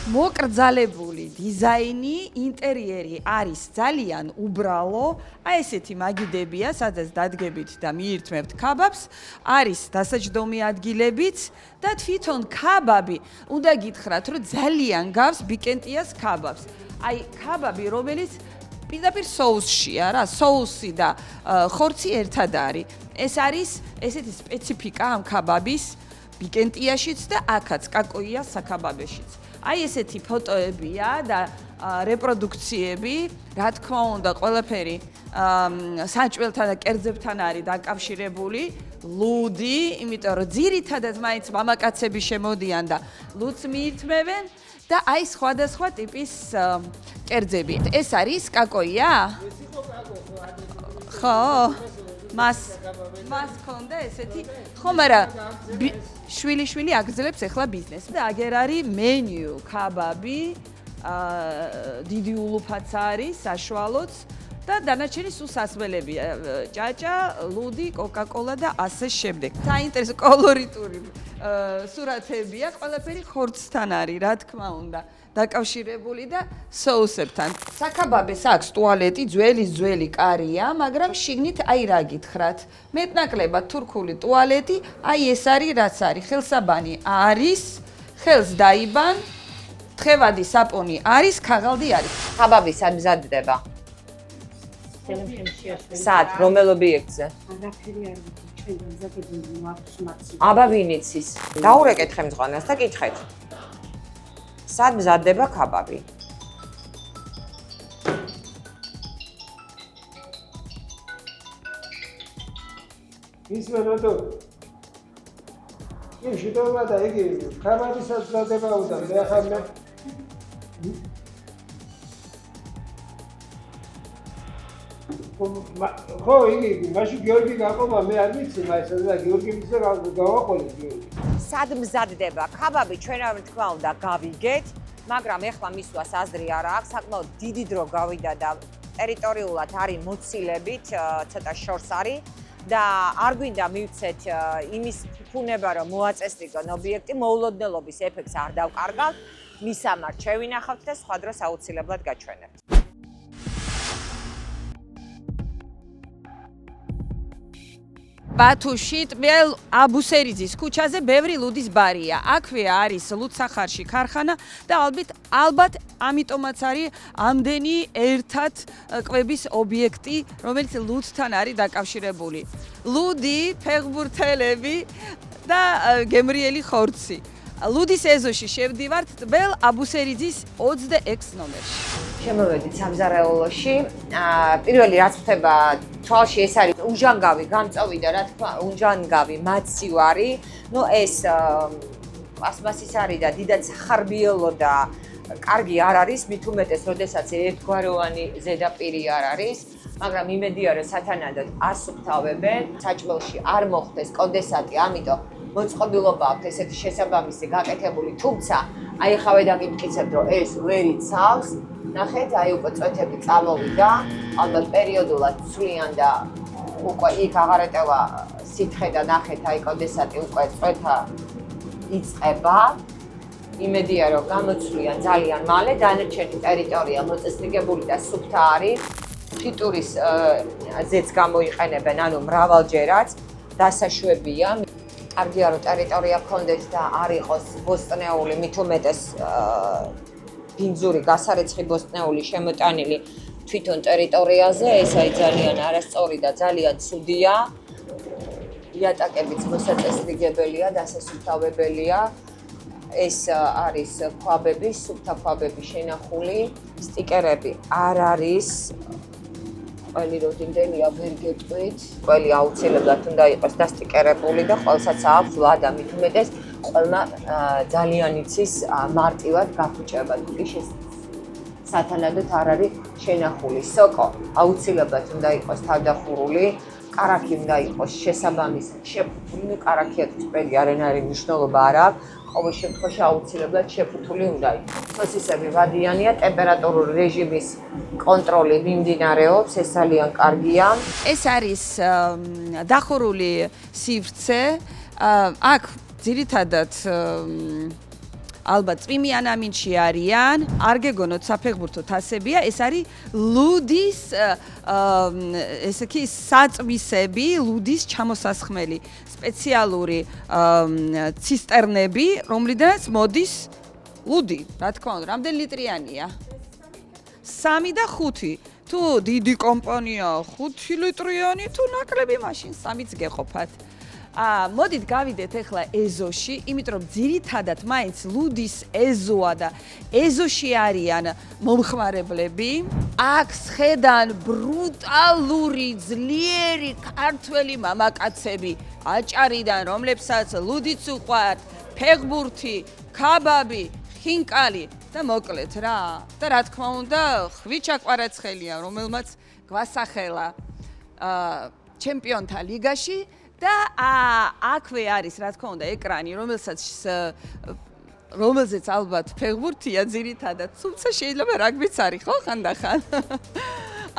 მოკრძალებული დიზაინი, ინტერიერი არის ძალიან უბრალო. აი ესეთი მაგიდებია, სადაც დადგებით და მიირთმევთ ქაბაბს, არის დასაჯდომი ადგილებიც და თვითონ ქაბაბი, უნდა გითხრათ, რომ ძალიან გავს ბიკენტიას ქაბაბს. აი ქაბაბი, რომელიც პირდაპირ соусშია რა, соуსი და ხორცი ერთად არის. ეს არის ესეთი სპეციფიკა ამ ქაბაბის ბიკენტიაშიც და აქაც კაკოიას საქაბაბეშიც. აი ესეთი ფოტოებია და რეპროდუქციები, რა თქმა უნდა, ყველაფერი საჭველთან და კერძებთან არის დაკავშირებული. ლუდი, იმიტომ რომ ძირითადად მაინც მამაკაცები შემოდიან და ლუდს მიირთმევენ და აი სხვადასხვა ტიპის კერძები. ეს არის კაკოია? ხო. მას ქონდა ესეთი, ხო, მაგრამ შვილი აგრძელებს ახლა ბიზნესს. და აგერ არის მენიუ, ქაბაბი, დიდი ულუფაც არის, საშუალოც და დანარჩენი სულ სასმელებია. ჭაჭა, ლუდი, კოკა-კოლა და ასე შემდეგ. საინტერესო კოლორიტული სურათებია, ყველაფერი ხორცთან არის, რა თქმა უნდა. დაკავშირებული და соусებთან. საქაბაბეს აქვს ტუალეტი, ძველი კარია, მაგრამ შიგნით აი რა გითხრათ. მეტნაკლებად თურქული ტუალეტი, აი ეს არის რაც არის. ხელსაბანი არის, ხელს დაიბან, თხევადი საპონი არის, ქაღალდი არის. ქაბაბი სად მზადდება? სად, რომელ ობიექტზე? არაფერი არ ვიცი, ჩვენ დამზადებული მაქვს მაცი. აბა ვინ იცის? დაურეკეთ ხელმძღვანელს და კითხეთ. სად მზადდება ქაბაბი? ისმენოდო. ის შედოვა და იგი ქაბაბი სად მზადდება უნდა მე ახლა მე ხო, იგი მაშინ გიორგი გაყობა, მე არ ვიცი, მაისა და გიორგი მისცა გავაყოლე გიორგი. სად მზადდება ქაბაბი? ჩვენ რა თქმა უნდა გავიგეთ, მაგრამ ეხლა მისვას აზრი არ აქვს, საკმაოდ დიდი დრო გავიდა და ტერიტორიულად არის მოცილებით, ცოტა შორს არის და არ გვინდა მივცეთ იმის ფუნება, რომ მოაწესრიგონ ობიექტი, მოულოდნელობის ეფექტს არ დავკარგავთ, მისამართ შევინახავთ და სხვა დროს აუცილებლად გაჩვენებთ. ბათუმში ტყიელ აბუსერიძის ქუჩაზე ბევრი ლუდის ბარია. აქვე არის ლუდსახარში ქარხანა და ალბათ ამიტომაც არის ამდენი ერთად კვების ობიექტი, რომელიც ლუდთან არის დაკავშირებული. ლუდი, ფეხბურთელები და გემრიელი ხორცი. ლუდის ეზოში შევდივართ ტყიელ აბუსერიძის 26 ნომერში. შემოვედით სამზარეულოში. პირველი რაც ხდება თვალში ეს არის უჟანგავი გამწოვი და რა თქმა უჟანგავი მაცივარი. ნუ ეს პლასმასის არის და დიდად სახარბიელო და კარგი არ არის, მით უმეტეს, როდესაც ერთგვაროვანი ზედაპირი არ არის, მაგრამ იმედია რომ სათანადოდ ასუფთავებენ, საჭმელში არ მოხდეს კონდენსატი, ამიტომ მოწყობილობა აქვს ესეთი შესაბამისი გაკეთებული, თუმცა აი ხავე დაგიმტკიცებთ რომ ეს ვერ იცავს. ნახეთ, აი უკვე წვეთები წამოვიდა, ალბათ პერიოდულად ცვლიან და უკვე იქ აღარ ეტევა სითხე და ნახეთ, აი კონდენსატი უკვე წვეთა იწყება. იმედია რომ გამოცვლიან ძალიან მალე, დანარჩენი ტერიტორია მოწესრიგებული და სუფთა არის. ფიტურის ზეც გამოიყენებენ, ანუ მრავალჯერაც დასაშვებია. კარგია რომ ტერიტორია გქონდეს და არ იყოს ბოსტნეული, მით უმეტეს ბინძური გასარეცხი ბოსტნეული შემოტანილი თვითონ ტერიტორიაზე, ეს აი ძალიან არასწორი და ძალიან ცუდია. იატაკებიც მოსაწესრიგებელია, დასასუფთავებელია. ეს არის ქვაბები, სუფთა ქვაბები შენახული, სტიკერები არ არის. ყველი როდინდელია ვერ გეტყვით. ყველი აუცილებლად უნდა იყოს დასტიკერებული და ყველსაც აქვს ლადა, მით უმეტეს ყველმა ძალიან იცის მარტივად გაფუჭება. ის სათანადოდ არ არის შენახული. სოკო აუცილებლად უნდა იყოს თავდახურული. კარაქი უნდა იყოს შესაბამისი შეფუთული, კარაქია წვედი არ არის მნიშვნელობა არ აქვს. ყოველ შემთხვევაში აუცილებლად შეფუთული უნდა იყოს. სოსისები ვადიანია, ტემპერატურული რეჟიმის კონტროლი მიმდინარეობს, ეს ძალიან კარგია. ეს არის დახურული სივრცე. აქ ძირითადად ალბათ წვიმიან ამინდში არიან, არ გეგონოთ საფეხბურთო თასებია, ეს არის ლუდის ესე კი საწვისები, ლუდის ჩამოსასხმელი სპეციალური ცისტერნები, რომლიდანაც მოდის ლუდი, რა თქმა უნდა, რამდენი ლიტრიანია? 3 და 5. თუ დიდი კომპანია 5 ლიტრიანი, თუ ნაკლები მაშინ 3-იც გეყოფათ. მოდით გავიდეთ ახლა ეზოში, იმიტომ რომ ძირითადად მაინც ლუდის ეზოა და ეზოში არიან მომხმარებლები. აქ სხედან ბრუტალური, ძლიერი ქართველი მამაკაცები აჭარიდან, რომლებსაც ლუდიც უყვართ, ფეხბურთი, ქაბაბი, ხინკალი და მოკლედ რა. და რა თქმა უნდა, ხვიჩა კვარაცხელია, რომელმაც გვასახელა ჩემპიონთა ლიგაში. და აქვე არის, რა თქმა უნდა, ეკრანი, რომელზეც ალბათ ფეხბურთია ძირითადად, თუმცა შეიძლება რაგბიც არის, ხო, ხანდახან?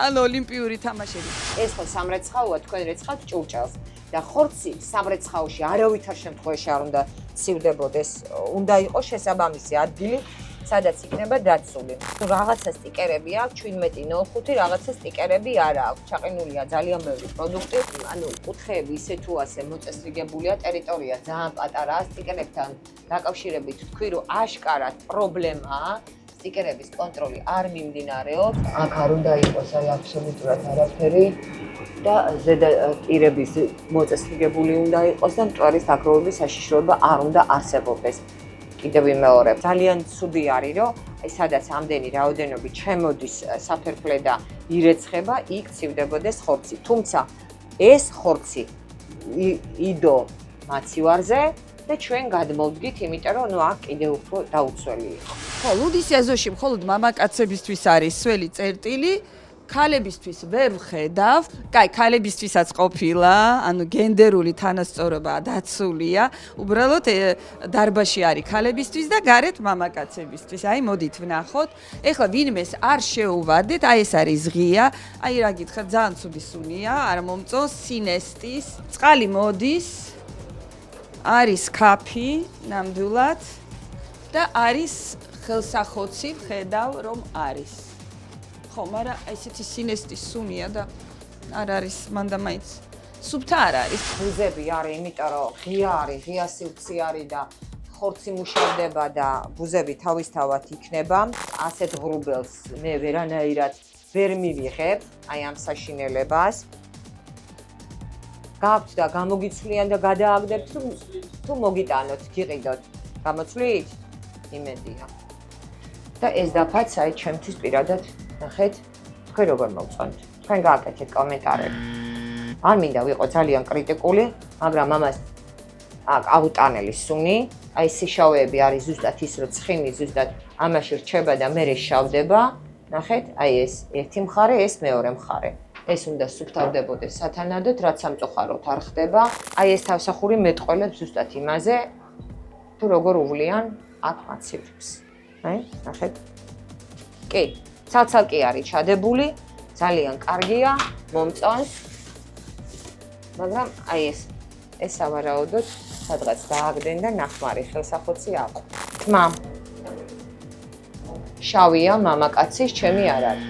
ანუ ოლიმპიური თამაშები. ეს ხო სამრეცხაოა, თქვენ რეცხავთ ჭურჭელს და ხორცი სამრეცხაოში არავითარ შემთხვევაში არ უნდა ცივდებოდეს. უნდა იყოს შესაბამისი ადგილი, სადაც იქნება დაცული. თუ რაღაცა სტიკერები აქვს, 17.05, რაღაცა სტიკერები არ აქვს. ჩაყინულია ძალიან ბევრი პროდუქტი, ანუ კუთხეები ისე თუ ასე მოწესრიგებულია, ტერიტორია ძალიან პატარაა, სტიკერებთან დაკავშირებით თქვი, რომ აშკარად პრობლემაა. სტიკერების კონტროლი არ მიმდინარეობს. აქ არ უნდა იყოს აი აბსოლუტურად არაფერი და ზედა ტირების მოწესრიგებული უნდა იყოს და მტვარის დაგროვების საშიშროება არ უნდა არსებობდეს. კიდევ ვიმეორებ, ძალიან ცუდი არის, რომ აი სადაც ამდენი რაოდენობით შემოდის საფერფლე და ირეცხება, იქ ცივდებოდეს ხორცი. თუმცა ეს ხორცი იდო მაცივარზე და ჩვენ გადმოვდგით, იმიტომ რომ ნუ აქ კიდევ უფრო დაუცველი იყო. ხო, ლუდის ეზოში მხოლოდ მამაკაცებისთვის არის სველი წერტილი, ქალებისთვის ვერ ვხედავ. კაი, ქალებისთვისაც ყოფილა, ანუ გენდერული თანასწორობა დაცულია. უბრალოდ დარბაში არის ქალებისთვის და გარეთ მამაკაცებისთვის. აი, მოდით ვნახოთ. ეხლა ვინმეს არ შეუვადეთ, აი ეს არის ღია. აი რა გითხრათ, ძალიან ცუდი სუნია, არ მომწონს, სინესტის. წყალი მოდის. არის კაფი, ნამდვილად და არის ხელსახოცი, ხედავ რომ არის. ხო, მაგრამ ესეთი სინესტის სუნია და არ არის მანდა მაინც. სუფთა არ არის. ბუზები არის, იმიტომ რომ ღია არის, ღია სივრცე არის და ხორცი მუშავდება და ბუზები თავისთავად იქნება. ასეთ ღრუბელს მე ვერანაირად ვერ მივიღებ, აი ამ საშინელებას. გაქვთ და გამოგიცვლიან და გადააგდებთ, თუ მოგიტანოთ, გიყიდოთ. გამოცვლით? იმედია. და ეს დაფაც აი ჩემთვის პირადად ნახეთ, თქვენ როგორ მოგწონთ? თქვენ გააკეთეთ კომენტარები. არ მინდა ვიყო ძალიან კრიტიკული, მაგრამ ამას აუტანელი სუნი, აი სიშავეები არის ზუსტად ის, რომ ცხიმი ზუსტად ამაში რჩება და მერე შავდება. ნახეთ, აი ეს ერთი მხარე, ეს მეორე მხარე. ეს უნდა სუფთავდებოდეს სათანადოდ, რაც სამწუხაროდ არ ხდება. აი ეს თავსახური მეტყველებს ზუსტად იმაზე, თუ როგორ უვლიან აქ მაცივებს. აი, ნახეთ. კი, ცალ-ცალკე არის ჩადებული, ძალიან კარგია, მომწონს. მაგრამ აი ეს სავარაუდოდ სადღაც დააგდენ და ნახმარი ხელსახოცი აყო. თმა. შავია მამაკაცის, ჩემი არ არის.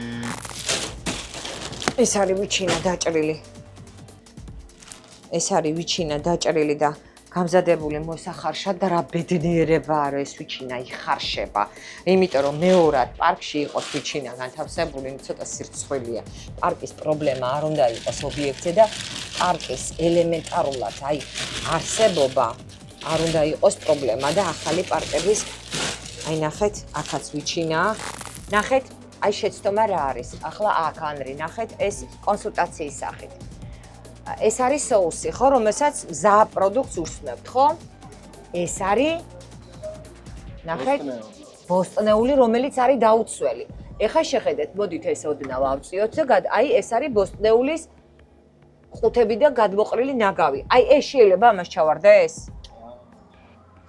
ეს არის ვიჩინა დაჭრილი. ეს არის ვიჩინა დაჭრილი და გამზადებული მოსახარშად და რა ბედნიერებაა რომ ეს ვიჩინა იხარშება. იმიტომ რომ მეორად პარკში იყოს ვიჩინა განთავსებული, ცოტა სირცხვილია. პარკის პრობლემა არ უნდა იყოს ობიექტზე და პარკის ელემენტარულად აი არსებობა არ უნდა იყოს პრობლემა და ახალი პარკების აი ნახეთ, აქაც ვიჩინაა. ნახეთ, აი შეცდომა რა არის. ახლა აქ ანრი, ნახეთ, ეს კონსულტაციის სახით. ეს არის соуსი, ხო, რომელსაც მზა პროდუქტს უსმევთ, ხო? ეს არის ნახეთ, ბოსტნეული, რომელიც არის დაუცველი. ეხლა შეხედეთ, მოდით ეს ოდნავ ავწიოთ და აი ეს არის ბოსტნეულის ყუთები და გადმოყრილი ნაგავი. აი ეს შეიძლება ამას ჩავარდეს?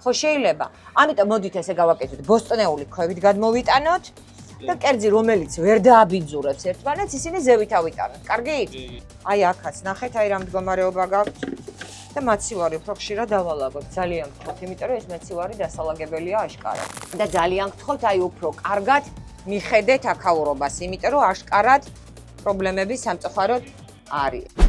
ხო შეიძლება. ამიტომ მოდით ესე გავაკეთოთ, ბოსტნეული ქვევით გადმოვიტანოთ და კერძი რომელიც ვერ დააბინძურებს ერთმანეთს, ისინი ზევით ავიტანოთ. კარგი? აი აქაც ნახეთ, აი რა მდგომარეობა გაქვთ. და მაცივარი უფრო ხშირად დავალაგოთ. ძალიან გთხოვთ, იმიტომ რომ ეს მაცივარი დასალაგებელია აშკარად. და ძალიან გთხოვთ, აი უფრო კარგად მიხედეთ აქაურობას, იმიტომ რომ აშკარად პრობლემები სამწუხაროდ არის.